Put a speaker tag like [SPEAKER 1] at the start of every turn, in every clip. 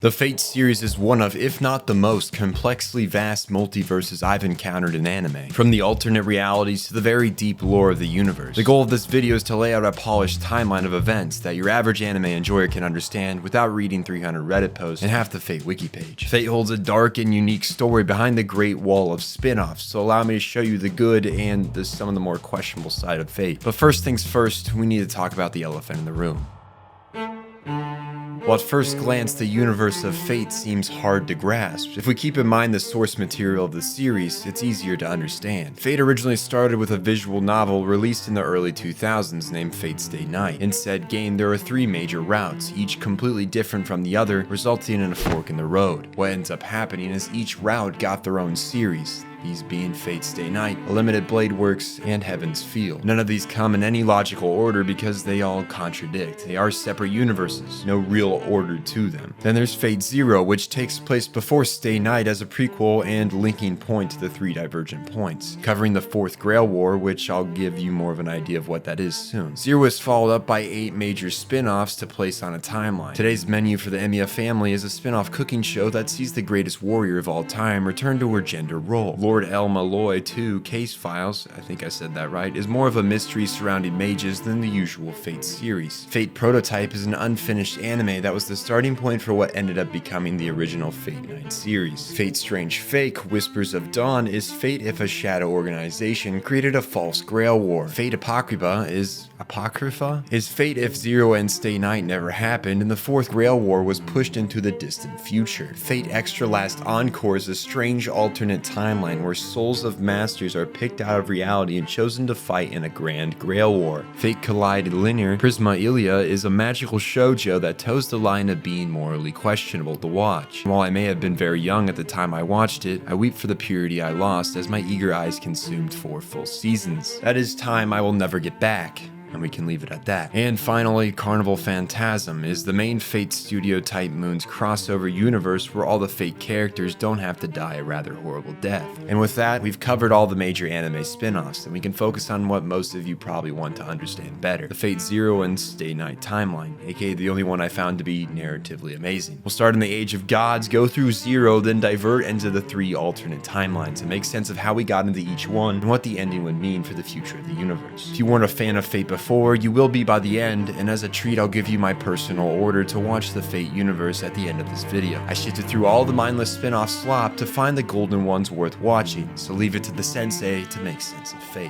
[SPEAKER 1] The Fate series is one of, if not the most, complexly vast multiverses I've encountered in anime. From the alternate realities to the very deep lore of the universe. The goal of this video is to lay out a polished timeline of events that your average anime enjoyer can understand without reading 300 Reddit posts and half the Fate wiki page. Fate holds a dark and unique story behind the great wall of spin-offs, so allow me to show you the good and some of the more questionable side of Fate. But first things first, we need to talk about the elephant in the room. While at first glance the universe of Fate seems hard to grasp, if we keep in mind the source material of the series, it's easier to understand. Fate originally started with a visual novel released in the early 2000s named Fate Stay Night. In said game, there are 3 major routes, each completely different from the other, resulting in a fork in the road. What ends up happening is each route got their own series, these being Fate Stay Night, Limited Blade Works, and Heaven's Feel. None of these come in any logical order because they all contradict. They are separate universes, no real order to them. Then there's Fate Zero, which takes place before Stay Night as a prequel and linking point to the 3 divergent points, covering the 4th Grail War, which I'll give you more of an idea of what that is soon. Zero is followed up by 8 major spin-offs to place on a timeline. Today's menu for the Emiya family is a spin-off cooking show that sees the greatest warrior of all time return to her gender role. Lord El Malloy 2 Case Files, I think I said that right, is more of a mystery surrounding mages than the usual Fate series. Fate Prototype is an unfinished anime that was the starting point for what ended up becoming the original Fate 9 series. Fate Strange Fake, Whispers of Dawn is Fate if a shadow organization created a false Grail War. Fate Apocrypha is Fate if Zero and Stay Night never happened and the 4th Grail War was pushed into the distant future. Fate Extra Last Encore is a strange alternate timeline where souls of masters are picked out of reality and chosen to fight in a grand Grail War. Fate Collide Linear Prisma Ilia is a magical shoujo that toes the line of being morally questionable to watch. While I may have been very young at the time I watched it, I weep for the purity I lost as my eager eyes consumed 4 full seasons. That is time I will never get back. And we can leave it at that. And finally, Carnival Phantasm is the main Fate Studio Type Moon's crossover universe where all the Fate characters don't have to die a rather horrible death. And with that, we've covered all the major anime spin-offs, and we can focus on what most of you probably want to understand better. The Fate Zero and Stay Night timeline, aka the only one I found to be narratively amazing. We'll start in the Age of Gods, go through Zero, then divert into the 3 alternate timelines and make sense of how we got into each one and what the ending would mean for the future of the universe. If you weren't a fan of Fate before, you will be by the end, and as a treat I'll give you my personal order to watch the Fate universe at the end of this video. I shifted through all the mindless spin-off slop to find the golden ones worth watching, so leave it to the Sensei to make sense of Fate.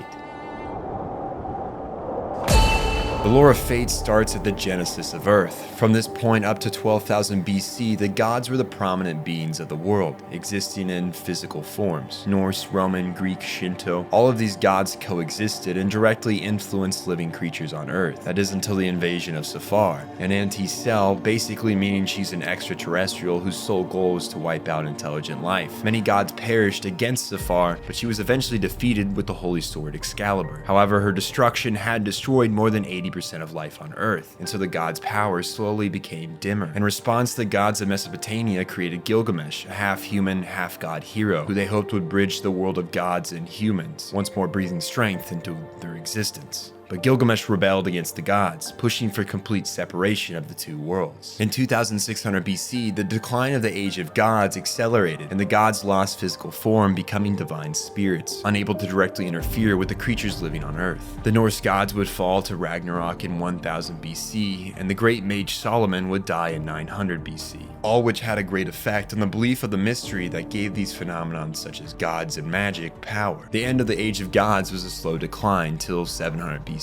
[SPEAKER 1] The lore of Fate starts at the genesis of Earth. From this point up to 12,000 BC, the gods were the prominent beings of the world, existing in physical forms. Norse, Roman, Greek, Shinto, all of these gods coexisted and directly influenced living creatures on Earth. That is until the invasion of Safar, an anti-cell, basically meaning she's an extraterrestrial whose sole goal was to wipe out intelligent life. Many gods perished against Safar, but she was eventually defeated with the holy sword Excalibur. However, her destruction had destroyed more than 80% of life on Earth, and so the gods' power slowly became dimmer. In response, the gods of Mesopotamia created Gilgamesh, a half-human, half-god hero, who they hoped would bridge the world of gods and humans, once more breathing strength into their existence. But Gilgamesh rebelled against the gods, pushing for complete separation of the 2 worlds. In 2600 BC, the decline of the Age of Gods accelerated, and the gods lost physical form, becoming divine spirits, unable to directly interfere with the creatures living on Earth. The Norse gods would fall to Ragnarok in 1000 BC, and the great mage Solomon would die in 900 BC, all which had a great effect on the belief of the mystery that gave these phenomena such as gods and magic power. The end of the Age of Gods was a slow decline till 700 BC.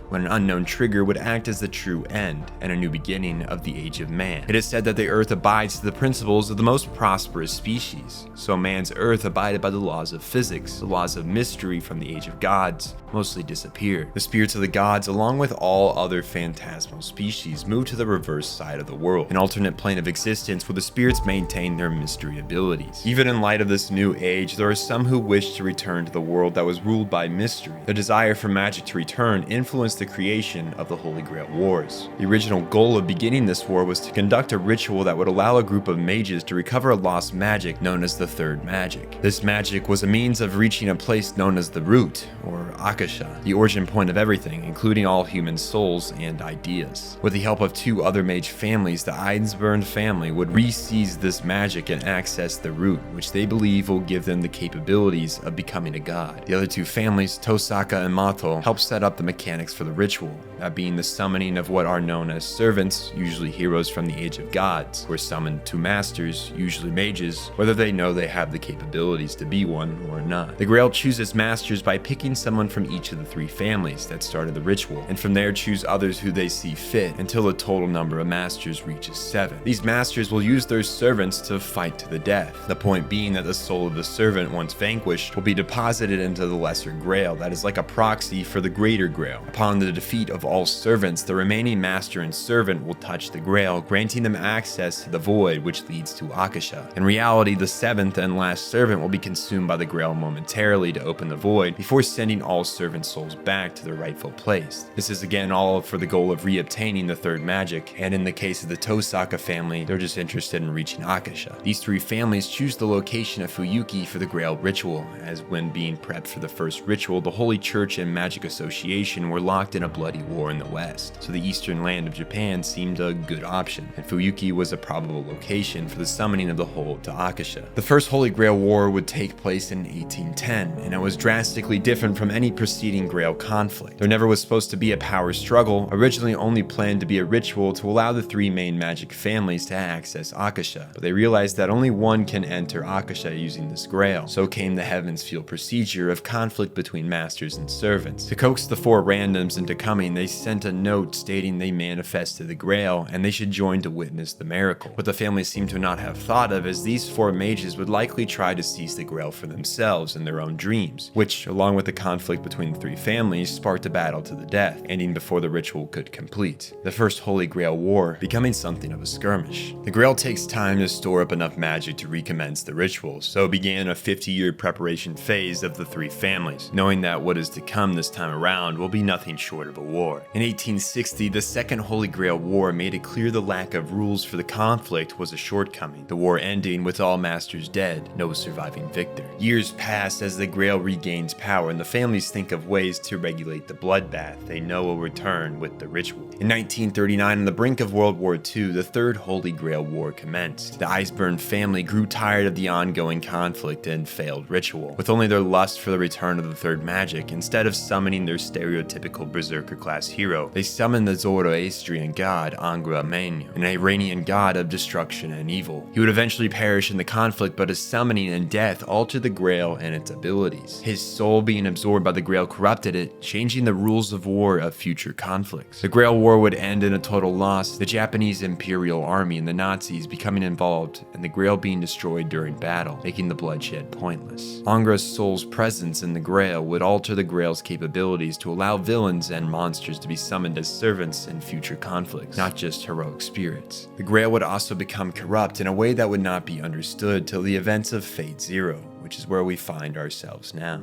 [SPEAKER 1] When an unknown trigger would act as the true end and a new beginning of the Age of Man. It is said that the Earth abides to the principles of the most prosperous species, so man's Earth abided by the laws of physics. The laws of mystery from the Age of Gods mostly disappeared. The spirits of the gods, along with all other phantasmal species, moved to the reverse side of the world, an alternate plane of existence where the spirits maintain their mystery abilities. Even in light of this new age, there are some who wish to return to the world that was ruled by mystery. The desire for magic to return influenced the creation of the Holy Grail Wars. The original goal of beginning this war was to conduct a ritual that would allow a group of mages to recover a lost magic known as the Third Magic. This magic was a means of reaching a place known as the Root, or Akasha, the origin point of everything, including all human souls and ideas. With the help of two other mage families, the Einsburn family would re-seize this magic and access the Root, which they believe will give them the capabilities of becoming a god. The other two families, Tosaka and Mato, help set up the mechanics for the ritual, that being the summoning of what are known as servants, usually heroes from the Age of Gods, who are summoned to masters, usually mages, whether they know they have the capabilities to be one or not. The Grail chooses masters by picking someone from each of the three families that started the ritual, and from there choose others who they see fit until the total number of masters reaches 7. These masters will use their servants to fight to the death, the point being that the soul of the servant, once vanquished, will be deposited into the Lesser Grail that is like a proxy for the Greater Grail. Upon the defeat of all servants, the remaining master and servant will touch the Grail, granting them access to the Void, which leads to Akasha. In reality, the 7th and last servant will be consumed by the Grail momentarily to open the Void, before sending all servant souls back to their rightful place. This is again all for the goal of re-obtaining the Third Magic, and in the case of the Tosaka family, they're just interested in reaching Akasha. These three families choose the location of Fuyuki for the Grail ritual, as when being prepped for the first ritual, the Holy Church and Magic Association were locked in a bloody war in the west, so the eastern land of Japan seemed a good option, and Fuyuki was a probable location for the summoning of the whole to Akasha. The first Holy Grail War would take place in 1810, and it was drastically different from any preceding Grail conflict. There never was supposed to be a power struggle, originally only planned to be a ritual to allow the three main magic families to access Akasha, but they realized that only one can enter Akasha using this Grail. So came the Heavens Feel procedure of conflict between masters and servants. To coax the 4 randoms into coming, they sent a note stating they manifested the Grail and they should join to witness the miracle. What the families seem to not have thought of is these 4 mages would likely try to seize the Grail for themselves in their own dreams, which, along with the conflict between the 3 families, sparked a battle to the death, ending before the ritual could complete. The first Holy Grail War becoming something of a skirmish. The Grail takes time to store up enough magic to recommence the ritual, so began a 50-year preparation phase of the 3 families, knowing that what is to come this time around will be nothing short of a war. In 1860, the Second Holy Grail War made it clear the lack of rules for the conflict was a shortcoming, the war ending with all masters dead, no surviving victor. Years pass as the Grail regains power and the families think of ways to regulate the bloodbath they know will return with the ritual. In 1939, on the brink of World War II, the Third Holy Grail War commenced. The Einsburn family grew tired of the ongoing conflict and failed ritual. With only their lust for the return of the Third Magic, instead of summoning their stereotypical berserker-class hero, they summoned the Zoroastrian god Angra Mainyu, an Iranian god of destruction and evil. He would eventually perish in the conflict, but his summoning and death altered the Grail and its abilities. His soul being absorbed by the Grail corrupted it, changing the rules of war of future conflicts. The Grail War would end in a total loss, the Japanese Imperial Army and the Nazis becoming involved, and the Grail being destroyed during battle, making the bloodshed pointless. Angra's soul's presence in the Grail would alter the Grail's capabilities to allow villains and monsters to be summoned as servants in future conflicts, not just heroic spirits. The Grail would also become corrupt in a way that would not be understood till the events of Fate Zero, which is where we find ourselves now.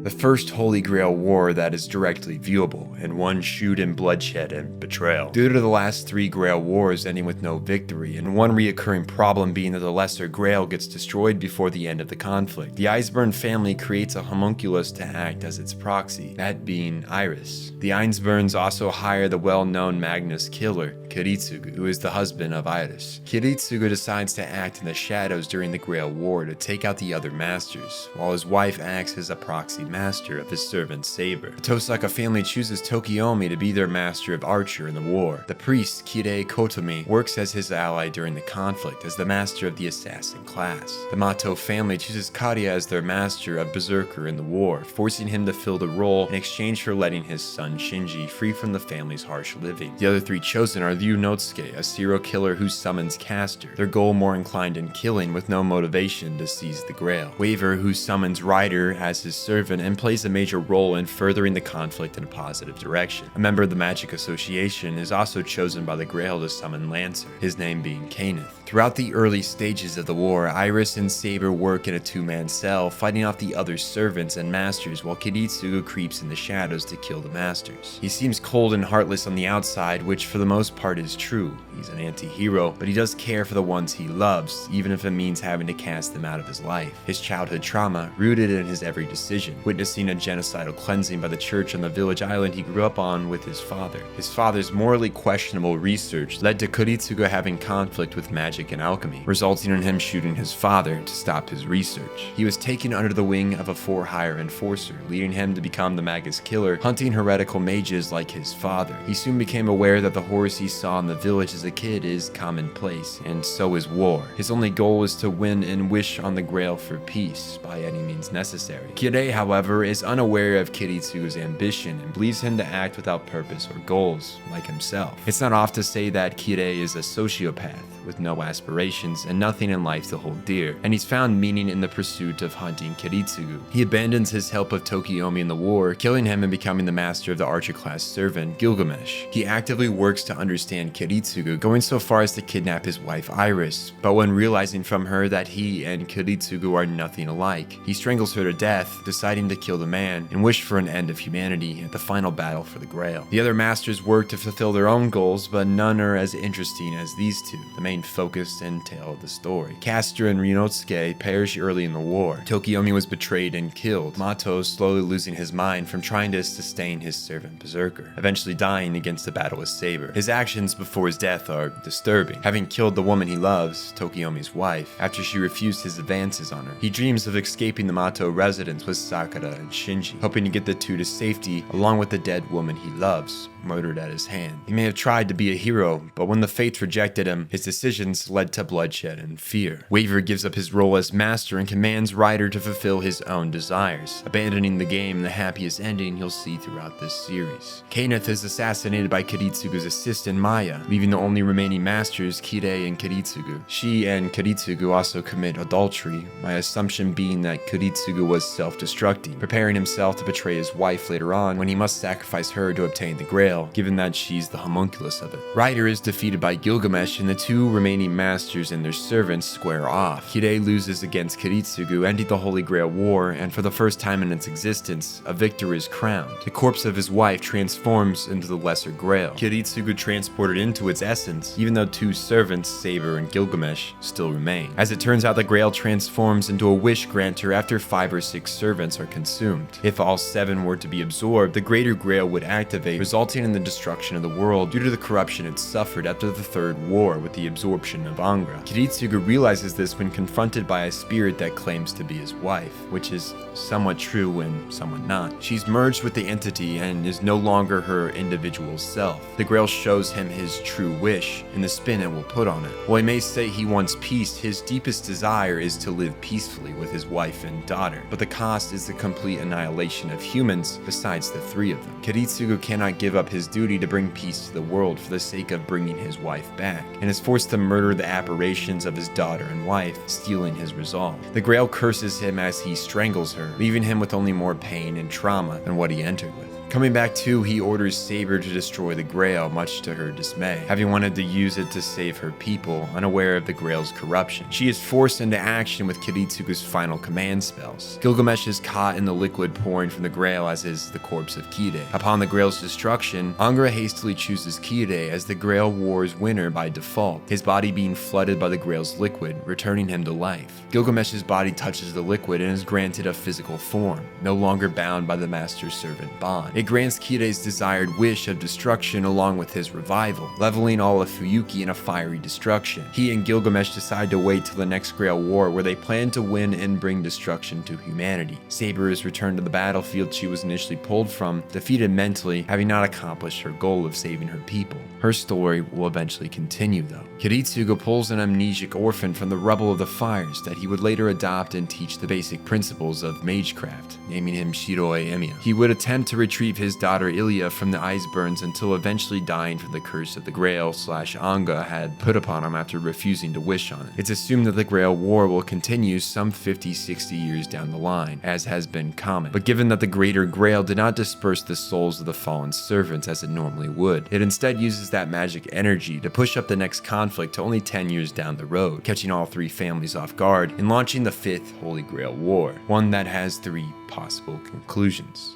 [SPEAKER 1] The first Holy Grail War that is directly viewable, and one shoot in bloodshed and betrayal. Due to the last 3 Grail Wars ending with no victory, and one reoccurring problem being that the Lesser Grail gets destroyed before the end of the conflict, the Einsburn family creates a homunculus to act as its proxy, that being Iris. The Einsburns also hire the well-known Magnus killer, Kiritsugu, who is the husband of Iris. Kiritsugu decides to act in the shadows during the Grail War to take out the other masters, while his wife acts as a proxy master of his servant Saber. The Tosaka family chooses Tokiomi to be their master of archer in the war. The priest, Kirei Kotomi, works as his ally during the conflict as the master of the assassin class. The Mato family chooses Karia as their master of berserker in the war, forcing him to fill the role in exchange for letting his son Shinji free from the family's harsh living. The other 3 chosen are Ryunosuke, a serial killer who summons Caster, their goal more inclined in killing with no motivation to seize the Grail. Waver, who summons Ryder as his servant, and plays a major role in furthering the conflict in a positive direction. A member of the Magic Association is also chosen by the Grail to summon Lancer, his name being Kenneth. Throughout the early stages of the war, Iris and Saber work in a two-man cell, fighting off the other servants and masters while Kiritsugu creeps in the shadows to kill the masters. He seems cold and heartless on the outside, which for the most part is true. He's an anti-hero, but he does care for the ones he loves, even if it means having to cast them out of his life. His childhood trauma, rooted in his every decision, witnessing a genocidal cleansing by the church on the village island he grew up on with his father. His father's morally questionable research led to Kiritsugu having conflict with magic and alchemy, resulting in him shooting his father to stop his research. He was taken under the wing of a for-hire enforcer, leading him to become the Magus Killer, hunting heretical mages like his father. He soon became aware that the horrors he saw in the village as a kid is commonplace, and so is war. His only goal is to win and wish on the Grail for peace by any means necessary. Kirei, however, is unaware of Kiritsugu's ambition and believes him to act without purpose or goals, like himself. It's not off to say that Kirei is a sociopath with no aspirations and nothing in life to hold dear, and he's found meaning in the pursuit of hunting Kiritsugu. He abandons his help of Tokiomi in the war, killing him and becoming the master of the archer-class servant Gilgamesh. He actively works to understand Kiritsugu, going so far as to kidnap his wife Iris, but when realizing from her that he and Kiritsugu are nothing alike, he strangles her to death, deciding to kill the man and wish for an end of humanity at the final battle for the Grail. The other masters work to fulfill their own goals, but none are as interesting as these two, the main focus and tale of the story. Castor and Ryunosuke perish early in the war. Tokiomi was betrayed and killed, Mato slowly losing his mind from trying to sustain his servant Berserker, eventually dying against the battle with Saber. His actions before his death are disturbing, having killed the woman he loves, Tokiomi's wife, after she refused his advances on her. He dreams of escaping the Mato residence with Sakura and Shinji, hoping to get the two to safety along with the dead woman he loves, murdered at his hand. He may have tried to be a hero, but when the fates rejected him, his decisions led to bloodshed and fear. Waver gives up his role as master and commands Ryder to fulfill his own desires, abandoning the game, the happiest ending you'll see throughout this series. Kenneth is assassinated by Kiritsugu's assistant Maya, leaving the only remaining masters Kirei and Kiritsugu. She and Kiritsugu also commit adultery, my assumption being that Kiritsugu was self-destructing, preparing himself to betray his wife later on when he must sacrifice her to obtain the Grail, given that she's the homunculus of it. Ryder is defeated by Gilgamesh and the two remaining masters and their servants square off. Kirei loses against Kiritsugu, ending the Holy Grail War, and for the first time in its existence, a victor is crowned. The corpse of his wife transforms into the Lesser Grail, Kiritsugu transported into its essence, even though two servants, Saber and Gilgamesh, still remain. As it turns out, the Grail transforms into a wish granter after 5 or 6 servants are consumed. If all 7 were to be absorbed, the Greater Grail would activate, resulting in the destruction of the world due to the corruption it suffered after the Third War with the absorption of Angra. Kiritsugu realizes this when confronted by a spirit that claims to be his wife, which is somewhat true and somewhat not. She's merged with the entity and is no longer her individual self. The Grail shows him his true wish and the spin it will put on it. While he may say he wants peace, his deepest desire is to live peacefully with his wife and daughter, but the cost is the complete annihilation of humans besides the 3 of them. Kiritsugu cannot give up his duty to bring peace to the world for the sake of bringing his wife back, and is forced to murder the apparitions of his daughter and wife, stealing his resolve. The Grail curses him as he strangles her, leaving him with only more pain and trauma than what he entered with. Coming back to, he orders Saber to destroy the Grail, much to her dismay, having wanted to use it to save her people, unaware of the Grail's corruption. She is forced into action with Kiritsugu's final command spells. Gilgamesh is caught in the liquid pouring from the Grail, as is the corpse of Kirei. Upon the Grail's destruction, Angra hastily chooses Kirei as the Grail War's winner by default, his body being flooded by the Grail's liquid, returning him to life. Gilgamesh's body touches the liquid and is granted a physical form, no longer bound by the master-servant bond. It grants Kirei's desired wish of destruction along with his revival, leveling all of Fuyuki in a fiery destruction. He and Gilgamesh decide to wait till the next Grail War, where they plan to win and bring destruction to humanity. Saber is returned to the battlefield she was initially pulled from, defeated mentally, having not accomplished her goal of saving her people. Her story will eventually continue though. Kiritsugu pulls an amnesic orphan from the rubble of the fires that he would later adopt and teach the basic principles of magecraft, naming him Shiroi Emiya. He would attempt to retrieve retrieve his daughter Ilya from the ice burns until eventually dying from the curse that the Grail/Anga had put upon him after refusing to wish on it. It's assumed that the Grail War will continue some 50-60 years down the line, as has been common. But given that the Greater Grail did not disperse the souls of the fallen servants as it normally would, it instead uses that magic energy to push up the next conflict to only 10 years down the road, catching all three families off guard and launching the 5th Holy Grail War, one that has 3 possible conclusions.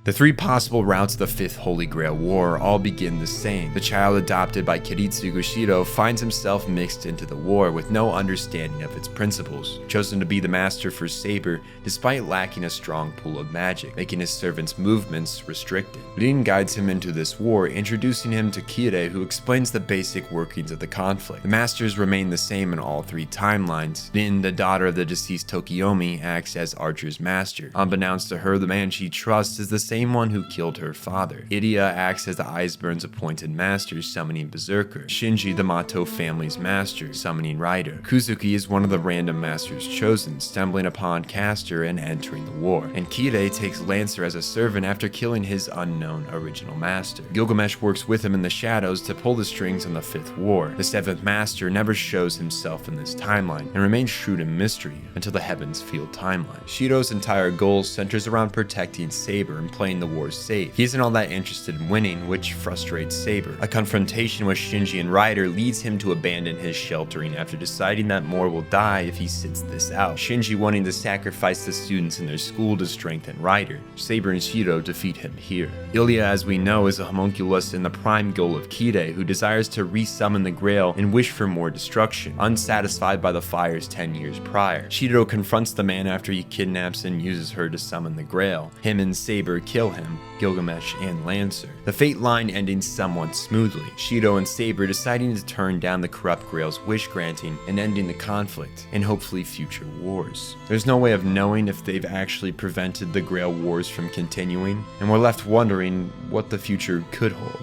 [SPEAKER 1] The 3 possible routes of the 5th Holy Grail War all begin the same. The child adopted by Kiritsugu Shido finds himself mixed into the war with no understanding of its principles, chosen to be the master for Saber despite lacking a strong pool of magic, making his servant's movements restricted. Rin guides him into this war, introducing him to Kirei, who explains the basic workings of the conflict. The masters remain the same in all 3 timelines. Rin, the daughter of the deceased Tokiomi, acts as Archer's master. Unbeknownst to her, the man she trusts is the same one who killed her father. Idia acts as the Iceburn's appointed master, summoning Berserker. Shinji, the Mato family's master, summoning Rider. Kuzuki is one of the random masters chosen, stumbling upon Caster and entering the war. And Kirei takes Lancer as a servant after killing his unknown original master. Gilgamesh works with him in the shadows to pull the strings on the 5th war. The 7th master never shows himself in this timeline and remains shrewd in mystery until the Heavens Field timeline. Shido's entire goal centers around protecting Saber and playing the war safe. He isn't all that interested in winning, which frustrates Saber. A confrontation with Shinji and Rider leads him to abandon his sheltering after deciding that more will die if he sits this out. Shinji wanting to sacrifice the students in their school to strengthen Rider. Saber and Shido defeat him here. Ilya, as we know, is a homunculus and the prime goal of Kirei, who desires to resummon the Grail and wish for more destruction, unsatisfied by the fires 10 years prior. Shido confronts the man after he kidnaps and uses her to summon the Grail. Him and Saber kill him, Gilgamesh and Lancer. The fate line ending somewhat smoothly, Shido and Saber deciding to turn down the corrupt Grail's wish granting and ending the conflict, and hopefully future wars. There's no way of knowing if they've actually prevented the Grail Wars from continuing, and we're left wondering what the future could hold.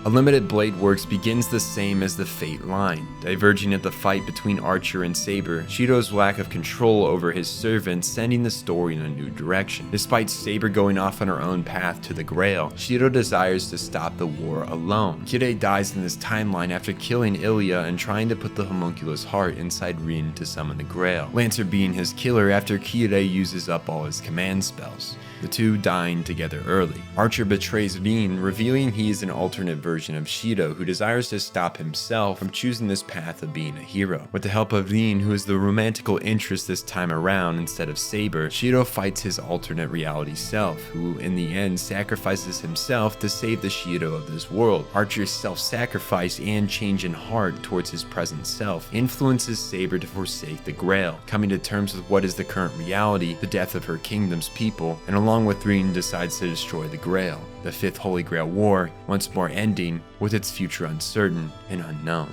[SPEAKER 1] Unlimited Blade Works begins the same as the Fate line, diverging at the fight between Archer and Saber, Shido's lack of control over his servants sending the story in a new direction. Despite Saber going off on her own path to the Grail, Shido desires to stop the war alone. Kirei dies in this timeline after killing Ilya and trying to put the homunculus heart inside Rin to summon the Grail, Lancer being his killer after Kirei uses up all his command spells, the two dying together early. Archer betrays Rin, revealing he is an alternate version of Shido who desires to stop himself from choosing this path of being a hero. With the help of Rin, who is the romantical interest this time around instead of Saber, Shido fights his alternate reality self, who in the end sacrifices himself to save the Shido of this world. Archer's self-sacrifice and change in heart towards his present self influences Saber to forsake the Grail, coming to terms with what is the current reality, the death of her kingdom's people, and along with Rin decides to destroy the Grail. The 5th Holy Grail War once more ending with its future uncertain and unknown.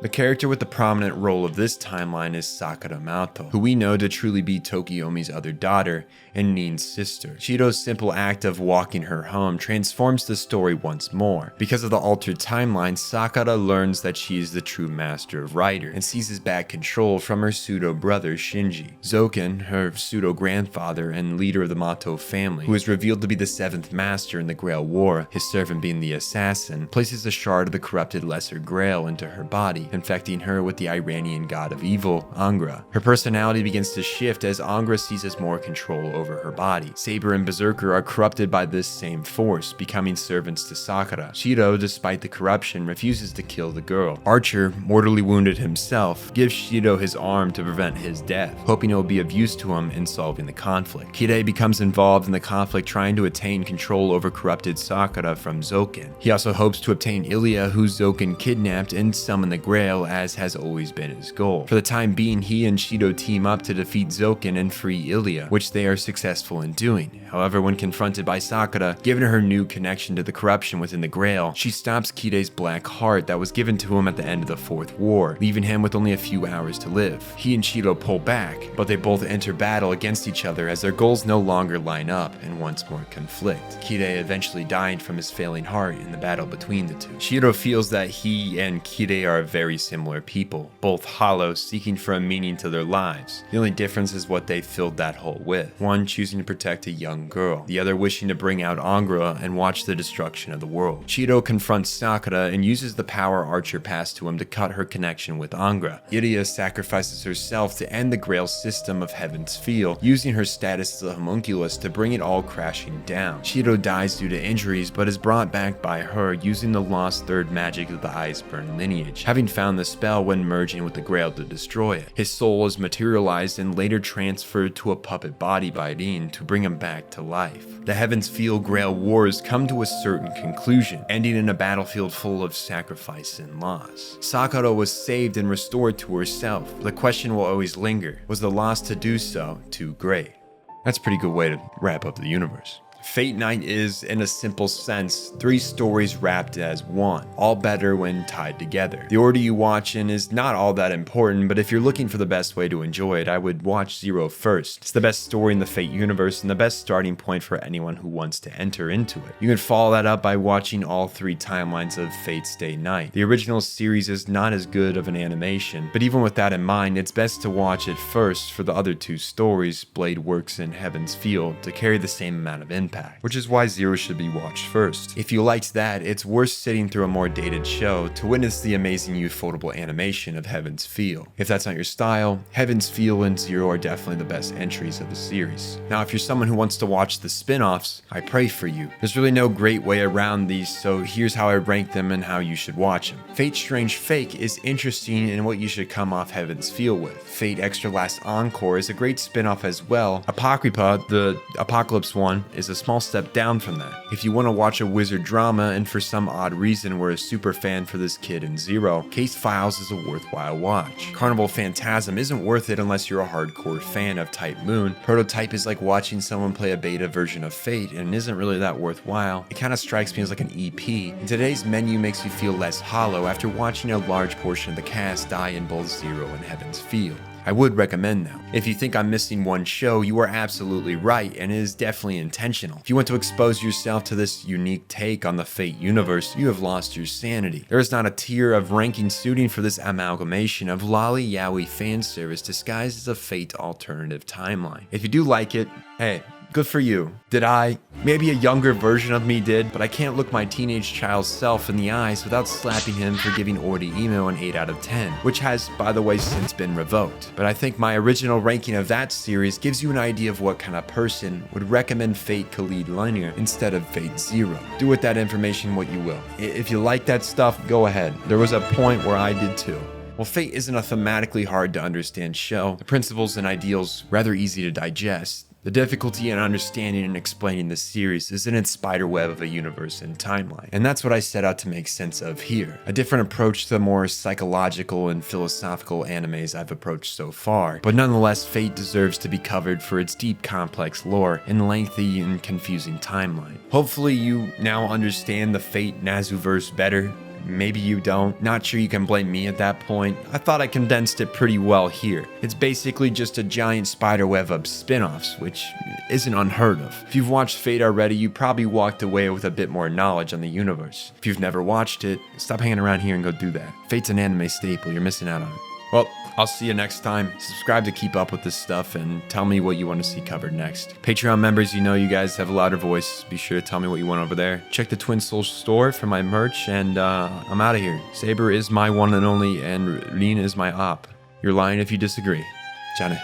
[SPEAKER 1] The character with the prominent role of this timeline is Sakura Mato, who we know to truly be Tokiomi's other daughter and Nin's sister. Shido's simple act of walking her home transforms the story once more. Because of the altered timeline, Sakura learns that she is the true master of Rider and seizes back control from her pseudo-brother Shinji. Zoken, her pseudo-grandfather and leader of the Mato family, who is revealed to be the 7th master in the Grail War, his servant being the assassin, places a shard of the corrupted Lesser Grail into her body, infecting her with the Iranian god of evil, Angra. Her personality begins to shift as Angra seizes more control over her body. Saber and Berserker are corrupted by this same force, becoming servants to Sakura. Shido, despite the corruption, refuses to kill the girl. Archer, mortally wounded himself, gives Shido his arm to prevent his death, hoping it will be of use to him in solving the conflict. Kirei becomes involved in the conflict, trying to attain control over corrupted Sakura from Zoken. He also hopes to obtain Ilya, who Zoken kidnapped, and summon the Grail, as has always been his goal. For the time being, he and Shido team up to defeat Zoken and free Ilya, which they are successful in doing. However, when confronted by Sakura, given her new connection to the corruption within the Grail, she stops Kide's black heart that was given to him at the end of the Fourth War, leaving him with only a few hours to live. He and Shiro pull back, but they both enter battle against each other as their goals no longer line up and once more conflict. Kide eventually died from his failing heart in the battle between the two. Shiro feels that he and Kide are very similar people, both hollow, seeking for a meaning to their lives. The only difference is what they filled that hole with. One choosing to protect a young girl, the other wishing to bring out Angra and watch the destruction of the world. Shiro confronts Sakura and uses the power Archer passed to him to cut her connection with Angra. Iria sacrifices herself to end the Grail system of Heaven's Feel, using her status as a homunculus to bring it all crashing down. Shiro dies due to injuries, but is brought back by her using the lost third magic of the Iceburn lineage, having found the spell when merging with the Grail to destroy it. His soul is materialized and later transferred to a puppet body by Rin to bring him back to life. The Heaven's Feel Grail Wars come to a certain conclusion, ending in a battlefield full of sacrifice and loss. Sakura was saved and restored to herself. The question will always linger, was the loss to do so too great? That's a pretty good way to wrap up the universe. Fate Night is, in a simple sense, 3 stories wrapped as one, all better when tied together. The order you watch in is not all that important, but if you're looking for the best way to enjoy it, I would watch Zero first. It's the best story in the Fate universe and the best starting point for anyone who wants to enter into it. You can follow that up by watching all 3 timelines of Fate Stay Night. The original series is not as good of an animation, but even with that in mind, it's best to watch it first for the other 2 stories, Blade Works and Heaven's Feel, to carry the same amount of impact. Which is why Zero should be watched first. If you liked that, it's worth sitting through a more dated show to witness the amazing youth-foldable animation of Heaven's Feel. If that's not your style, Heaven's Feel and Zero are definitely the best entries of the series. Now, if you're someone who wants to watch the spin-offs, I pray for you. There's really no great way around these, so here's how I rank them and how you should watch them. Fate Strange Fake is interesting in what you should come off Heaven's Feel with. Fate Extra Last Encore is a great spin-off as well. Apocrypha, the Apocalypse one, is a small step down from that. If you want to watch a wizard drama and for some odd reason we're a super fan for this kid in Zero, Case Files is a worthwhile watch. Carnival Phantasm isn't worth it unless you're a hardcore fan of Type Moon. Prototype is like watching someone play a beta version of Fate and isn't really that worthwhile. It kind of strikes me as like an EP. And today's menu makes you feel less hollow after watching a large portion of the cast die in both Zero and Heaven's Feel. I would recommend them. If you think I'm missing one show, you are absolutely right, and it is definitely intentional. If you want to expose yourself to this unique take on the Fate universe, you have lost your sanity. There is not a tier of ranking suiting for this amalgamation of lolly yaoi fan service disguised as a Fate alternative timeline. If you do like it, hey, good for you. Did I? Maybe a younger version of me did, but I can't look my teenage child's self in the eyes without slapping him for giving Ordi Emo an 8 out of 10, which has, by the way, since been revoked. But I think my original ranking of that series gives you an idea of what kind of person would recommend Fate Khalid Linear instead of Fate Zero. Do with that information what you will. If you like that stuff, go ahead. There was a point where I did too. While Fate isn't a thematically hard to understand show, the principles and ideals rather easy to digest. The difficulty in understanding and explaining this series is in its spiderweb of a universe and timeline, and that's what I set out to make sense of here. A different approach to the more psychological and philosophical animes I've approached so far, but nonetheless Fate deserves to be covered for its deep complex lore and lengthy and confusing timeline. Hopefully you now understand the Fate Nasuverse better. Maybe you don't. Not sure you can blame me at that point. I thought I condensed it pretty well here. It's basically just a giant spiderweb of spin-offs, which isn't unheard of. If you've watched Fate already, you probably walked away with a bit more knowledge on the universe. If you've never watched it, stop hanging around here and go do that. Fate's an anime staple, you're missing out on it. Well, I'll see you next time. Subscribe to keep up with this stuff and tell me what you want to see covered next. Patreon members, you know you guys have a louder voice. Be sure to tell me what you want over there. Check the Twin Souls store for my merch, and I'm out of here. Saber is my one and only, and Rin is my op. You're lying if you disagree. Jana.